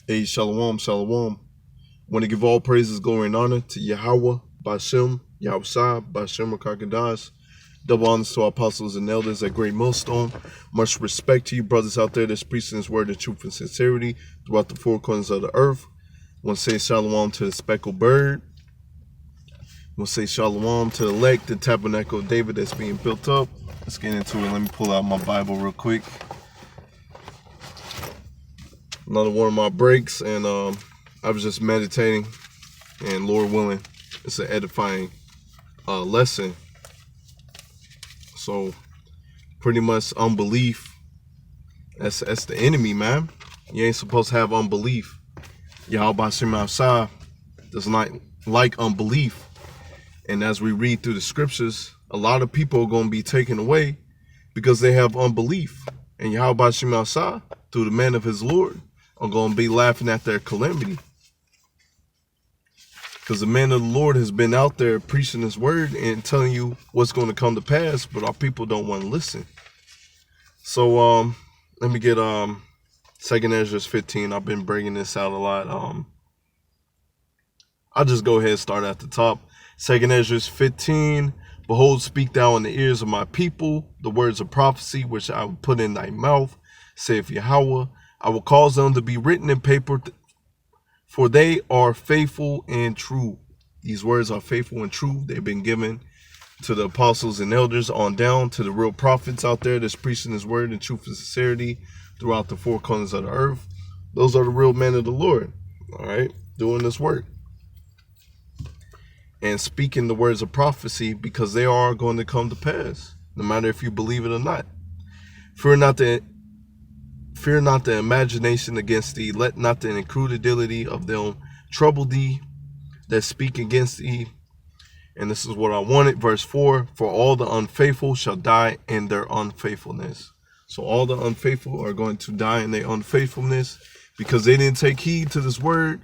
Hey, shalom, shalom. Want to give all praises, glory, and honor to Yahweh, Bashem, Yahushua, Bashem, Rakakadas. Double honors to our apostles and elders at Great Millstone. Much respect to you, brothers out there that's preaching His word in truth and sincerity throughout the four corners of the earth. Want to say shalom to the speckled bird. Want to say shalom to the elect, the tabernacle of David that's being built up. Let's get into it. Let me pull out my Bible real quick. Another one of my breaks, and I was just meditating, and Lord willing, it's an edifying lesson. So pretty much unbelief, that's the enemy, man. You ain't supposed to have unbelief. Yahweh Shem outside does not like unbelief. And as we read through the scriptures, a lot of people are going to be taken away because they have unbelief. And Yahweh Shem outside, through the man of his Lord, are going to be laughing at their calamity. Because the man of the Lord has been out there preaching his word and telling you what's going to come to pass, but our people don't want to listen. So let me get 2nd Ezra 15. I've been bringing this out a lot. I'll just go ahead and start at the top. 2nd Ezra 15. Behold, speak thou in the ears of my people the words of prophecy which I will put in thy mouth, saith Yahweh. I will cause them to be written in paper, for they are faithful and true. These words are faithful and true. They've been given to the apostles and elders on down to the real prophets out there that's preaching his word in truth and sincerity throughout the four corners of the earth. Those are the real men of the Lord, all right, doing this work and speaking the words of prophecy, because they are going to come to pass, no matter if you believe it or not. Fear not the imagination against thee. Let not the incredulity of them trouble thee that speak against thee. And this is what I wanted. Verse 4, for all the unfaithful shall die in their unfaithfulness. So all the unfaithful are going to die in their unfaithfulness because they didn't take heed to this word.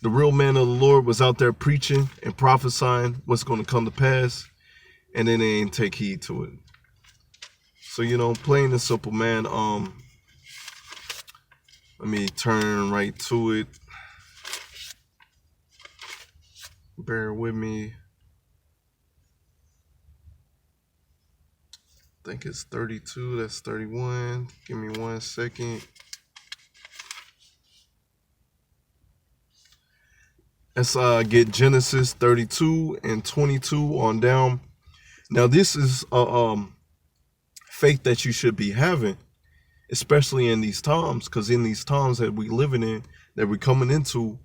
The real man of the Lord was out there preaching and prophesying what's going to come to pass, and then they didn't take heed to it. So, you know, plain and simple, man. Let me turn right to it. Bear with me. I think it's 32. That's 31. Give me 1 second. Let's get Genesis 32 and 22 on down. Now, this is faith that you should be having, especially in these times, because in these times that we living in, that we're coming into,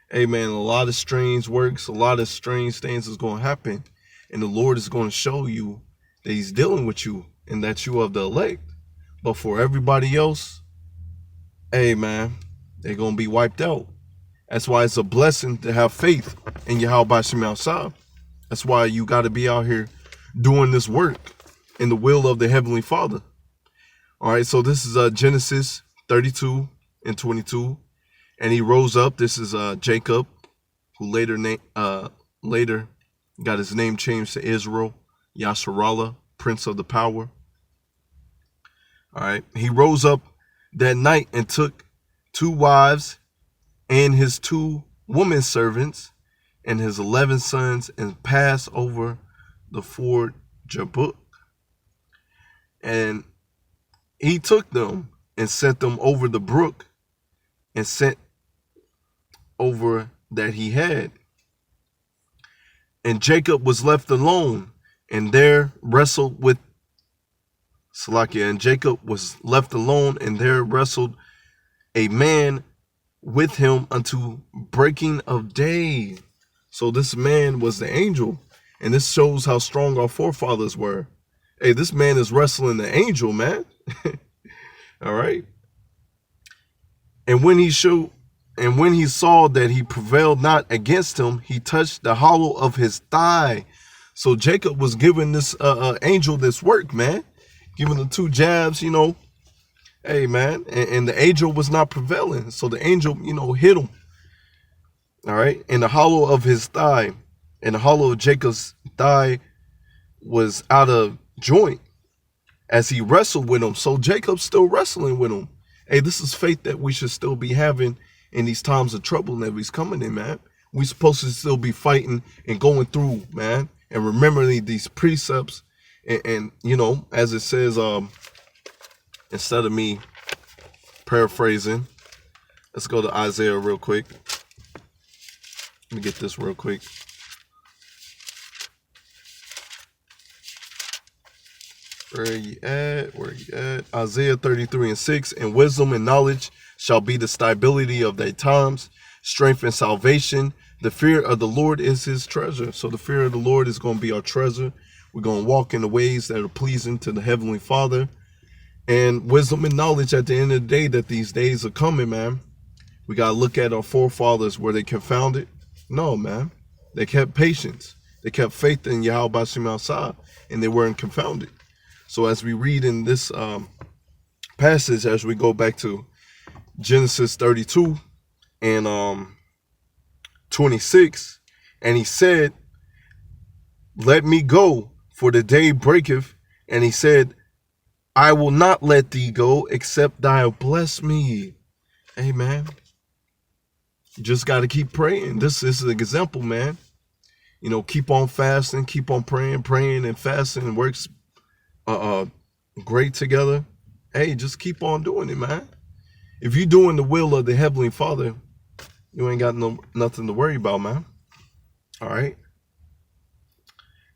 hey man, a lot of strange works, a lot of strange things is going to happen, and the Lord is going to show you that he's dealing with you and that you are the elect. But for everybody else, hey man, they're going to be wiped out. That's why it's a blessing to have faith in Yahweh Shem outside. That's why you got to be out here doing this work in the will of the Heavenly Father. All right, so this is Genesis 32 and 22. And he rose up. This is Jacob, who later got his name changed to Israel, Yasharallah, Prince of the Power. All right, he rose up that night and took 2 wives and his 2 women servants and his 11 sons and passed over the ford Jabbok. And he took them and sent them over the brook and sent over that he had. And Jacob was left alone and there wrestled with Salakia. And Jacob was left alone and there wrestled a man with him unto breaking of day. So this man was the angel, and this shows how strong our forefathers were. Hey, this man is wrestling the angel, man. All right. And when he saw that he prevailed not against him, he touched the hollow of his thigh. So Jacob was giving this angel this work, man, giving him 2 jabs, you know. Hey, man, and the angel was not prevailing. So the angel, you know, hit him. All right. In the hollow of his thigh. And the hollow of Jacob's thigh was out of joint as he wrestled with him. So Jacob's still wrestling with him. Hey, this is faith that we should still be having in these times of trouble that we's coming in, man. We supposed to still be fighting and going through, man, and remembering these precepts. And you know, as it says, instead of me paraphrasing, let's go to Isaiah real quick. Let me get this real quick. Where you at? Where you at? Isaiah 33:6. And wisdom and knowledge shall be the stability of their times, strength and salvation. The fear of the Lord is his treasure. So the fear of the Lord is going to be our treasure. We're going to walk in the ways that are pleasing to the Heavenly Father. And wisdom and knowledge at the end of the day, that these days are coming, man. We got to look at our forefathers. Were they confounded? No, man. They kept patience. They kept faith in Yahweh Bashim outside, and they weren't confounded. So as we read in this passage, as we go back to Genesis 32 and 26, and he said, let me go, for the day breaketh. And he said, I will not let thee go, except thou bless me. Amen. You just got to keep praying. This is an example, man. You know, keep on fasting, keep on praying and fasting works great together. Hey, just keep on doing it, man. If you're doing the will of the Heavenly Father, you ain't got nothing to worry about, man. All right.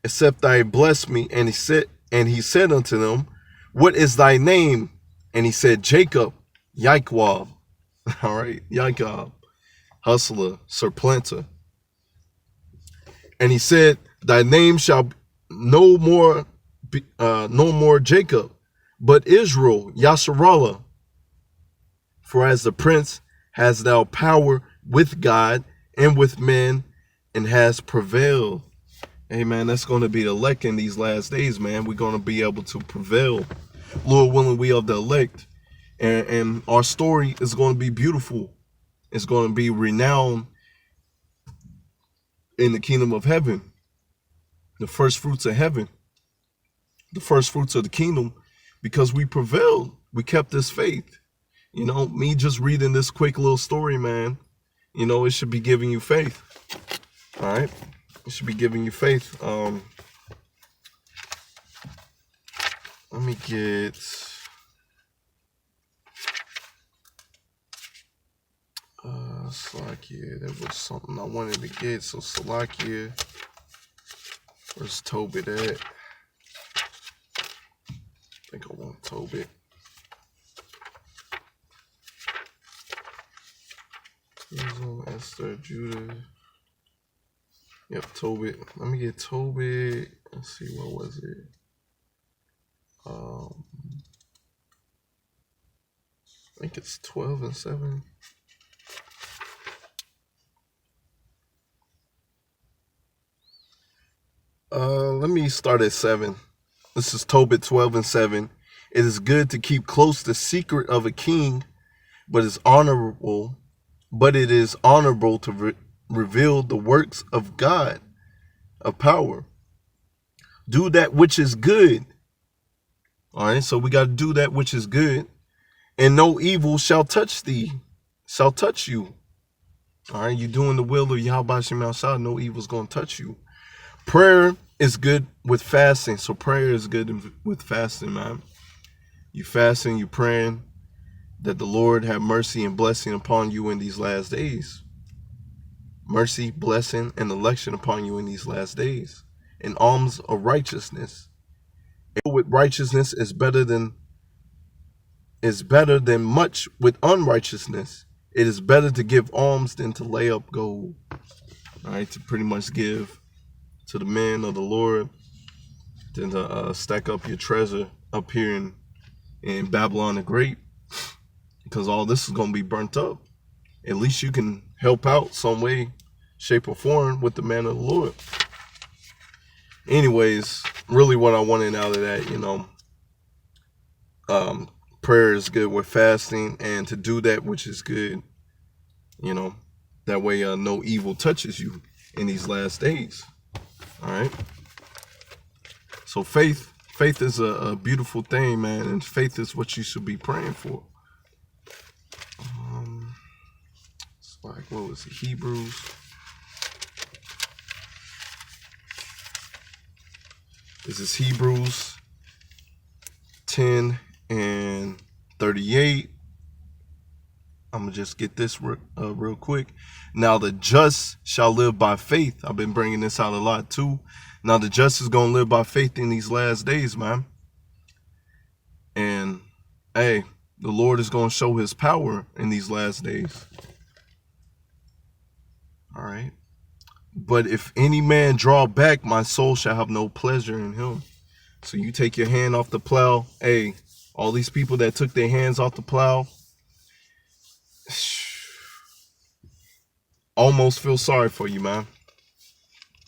Except thy bless me. And he said unto them, what is thy name? And he said, Jacob, Yaikwab. All right, Yaakov, hustler, supplanter. And he said, thy name shall no more Jacob, but Israel, Yasharallah. For as the prince has thou power with God and with men, and has prevailed. Hey, man, that's going to be the elect in these last days, man. We're going to be able to prevail. Lord willing, we are the elect. And our story is going to be beautiful. It's going to be renowned in the kingdom of heaven. The first fruits of heaven. The first fruits of the kingdom. Because we prevailed. We kept this faith. You know, me just reading this quick little story, man, you know, it should be giving you faith. All right? It should be giving you faith. Let me get... Salakia, there was something I wanted to get. So Salakia, where's Tobit at? I think I want Tobit. Esther, Judah. Yep, Tobit. Let me get Tobit. Let's see, what was it? I think it's 12 and 7. Let me start at 7. This is Tobit 12 and 7. It is good to keep close the secret of a king, but it is honorable to reveal the works of God of power. Do that which is good. All right, so we got to do that which is good, and no evil shall touch thee, shall touch you. All right, you're doing the will of Yahweh Shem outside, no evil's going to touch you. Prayer is good with fasting. So prayer is good with fasting, man. You fasting, you praying that the Lord have mercy and blessing upon you in these last days. Mercy, blessing, and election upon you in these last days. And alms of righteousness. With righteousness is better than much with unrighteousness. It is better to give alms than to lay up gold. All right, to pretty much give to the men of the Lord than to stack up your treasure up here in Babylon the Great, because all this is going to be burnt up. At least you can help out some way, shape, or form with the man of the Lord. Anyways, really what I wanted out of that, you know, prayer is good with fasting, and to do that which is good, you know, that way no evil touches you in these last days. All right. So faith is a beautiful thing, man, and faith is what you should be praying for. like, what was it? Hebrews. This is Hebrews 10 and 38. I'm going to just get this real quick. Now the just shall live by faith. I've been bringing this out a lot too. Now the just is going to live by faith in these last days, man. And, hey, the Lord is going to show his power in these last days. All right. But if any man draw back, my soul shall have no pleasure in him. So you take your hand off the plow. Hey, all these people that took their hands off the plow, almost feel sorry for you, man.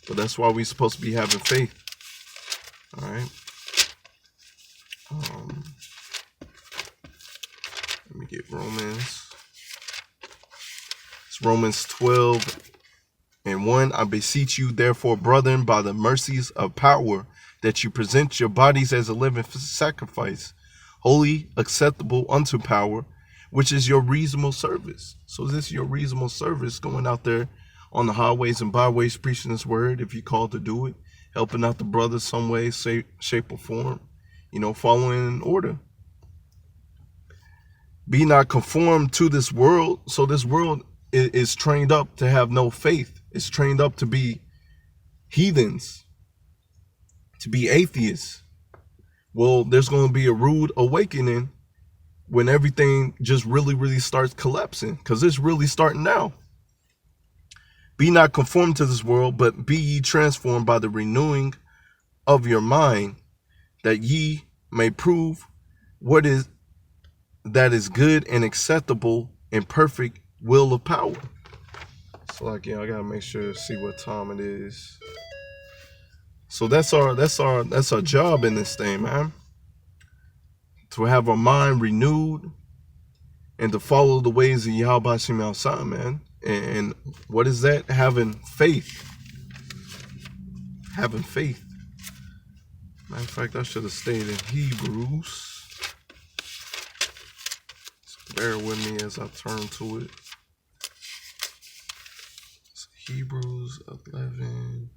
But that's why we're supposed to be having faith. All right. Let me get Romans. It's Romans 12:1. I beseech you, therefore, brethren, by the mercies of power, that you present your bodies as a living sacrifice, holy, acceptable unto power, which is your reasonable service. So this is your reasonable service, going out there on the highways and byways, preaching this word, if you're called to do it, helping out the brothers some way, shape or form, following in order. Be not conformed to this world. So this world is trained up to have no faith. It's trained up to be heathens, to be atheists. Well, there's going to be a rude awakening when everything just really starts collapsing, because it's really starting now. Be not conformed to this world, but be ye transformed by the renewing of your mind, that ye may prove what is that is good and acceptable and perfect will of power. So I gotta make sure to see what time it is. So that's our job in this thing, man. To have our mind renewed and to follow the ways of Yahweh Shem outside, man. And what is that? Having faith. Having faith. Matter of fact, I should have stayed in Hebrews. So bear with me as I turn to it. It's Hebrews 11.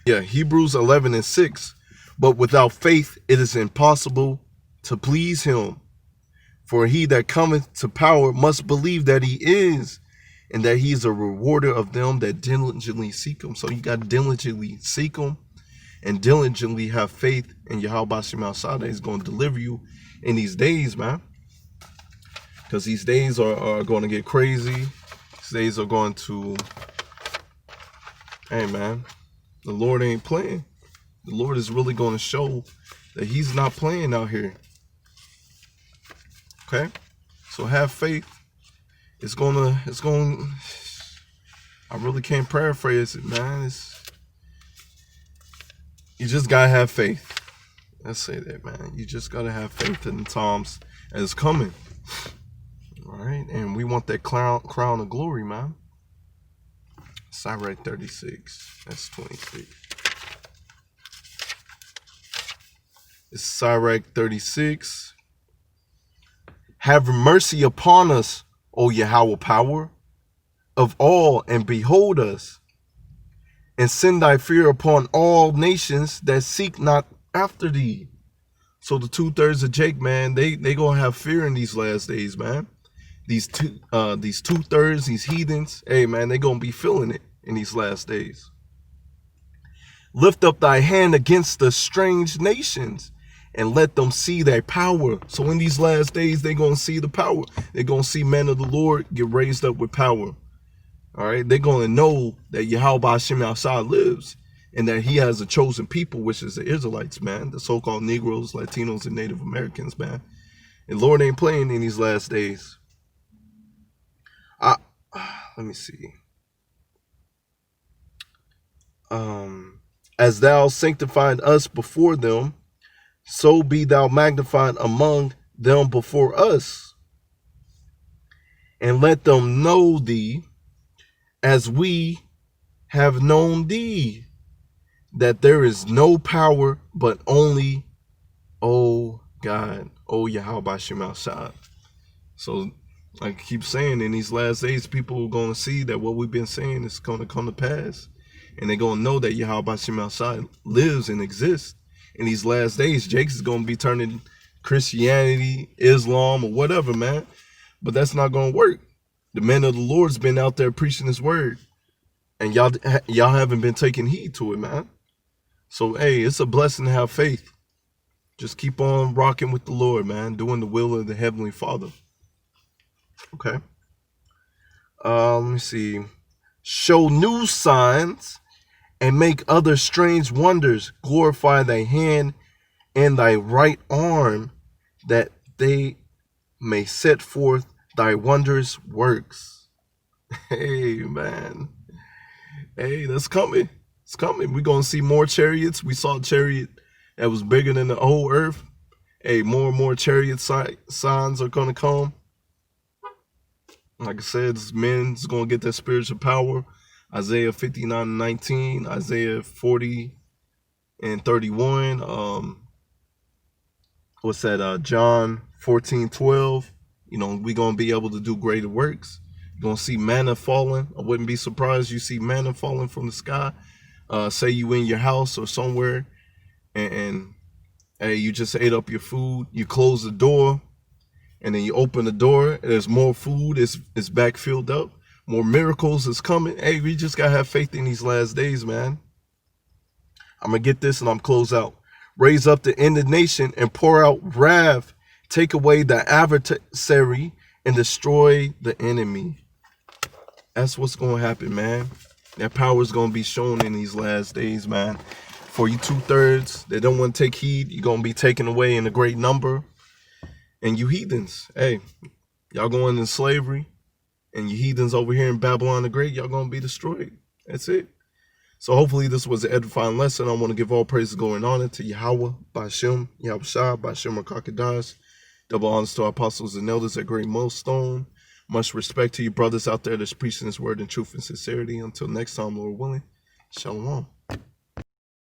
Yeah, Hebrews 11:6. But without faith it is impossible to please him. For he that cometh to power must believe that he is, and that he is a rewarder of them that diligently seek him. So you got to diligently seek him and diligently have faith in Yahweh Shem outside that he's going to deliver you in these days, man. Because these days are going to get crazy. These days are going to, hey, man, the Lord ain't playing. The Lord is really going to show that he's not playing out here. Okay, so have faith. It's going. I really can't paraphrase it, man. You just gotta have faith. Let's say that, man. You just gotta have faith in the times that is coming. All right, and we want that crown of glory, man. Sirach 36. That's 26. It's Sirach 36. Have mercy upon us, O Yahweh power of all, and behold us, and send thy fear upon all nations that seek not after thee. So the 2/3 of Jake, man, they gonna have fear in these last days, man. These 2/3, these heathens, hey man, they gonna be feeling it in these last days. Lift up thy hand against the strange nations, and let them see their power. So in these last days, they're going to see the power. They're going to see men of the Lord get raised up with power. All right. They're going to know that Yahweh Shem outside lives, and that he has a chosen people, which is the Israelites, man. The so-called Negroes, Latinos, and Native Americans, man. And Lord ain't playing in these last days. Let me see. As thou sanctified us before them, so be thou magnified among them before us, and let them know thee as we have known thee, that there is no power but only, O God, O Yahweh Shem outside. So I keep saying, in these last days, people are going to see that what we've been saying is going to come to pass. And they're going to know that Yahweh Bashim Al lives and exists. In these last days, Jake's is going to be turning Christianity, Islam, or whatever, man. But that's not going to work. The men of the Lord's been out there preaching his word. And y'all haven't been taking heed to it, man. So, hey, it's a blessing to have faith. Just keep on rocking with the Lord, man. Doing the will of the Heavenly Father. Okay. Let me see. Show new signs and make other strange wonders. Glorify thy hand and thy right arm, that they may set forth thy wondrous works. Hey, man. Hey, that's coming. It's coming. We're going to see more chariots. We saw a chariot that was bigger than the whole earth. Hey, more and more chariot signs are going to come. Like I said, men's going to get that spiritual power. Isaiah 59:19, Isaiah 40:31. What's that? John 14:12. You know, we're going to be able to do greater works. You're going to see manna falling. I wouldn't be surprised you see manna falling from the sky. Say you in your house or somewhere, and hey, you just ate up your food. You close the door, and then you open the door. There's more food. It's back filled up. More miracles is coming. Hey, we just got to have faith in these last days, man. I'm going to get this and I'm close out. Raise up the indignation and pour out wrath. Take away the adversary and destroy the enemy. That's what's going to happen, man. That power is going to be shown in these last days, man. For you 2/3 that don't want to take heed, you're going to be taken away in a great number. And you heathens, hey, y'all going into slavery. And you heathens over here in Babylon the Great, y'all going to be destroyed. That's it. So hopefully this was an edifying lesson. I want to give all praises going on to Yahweh, Bashem, Yahweh Shah, Bashem Rakakadash. Double honors to our apostles and elders at Great Millstone. Much respect to you brothers out there that's preaching this word in truth and sincerity. Until next time, Lord willing, shalom.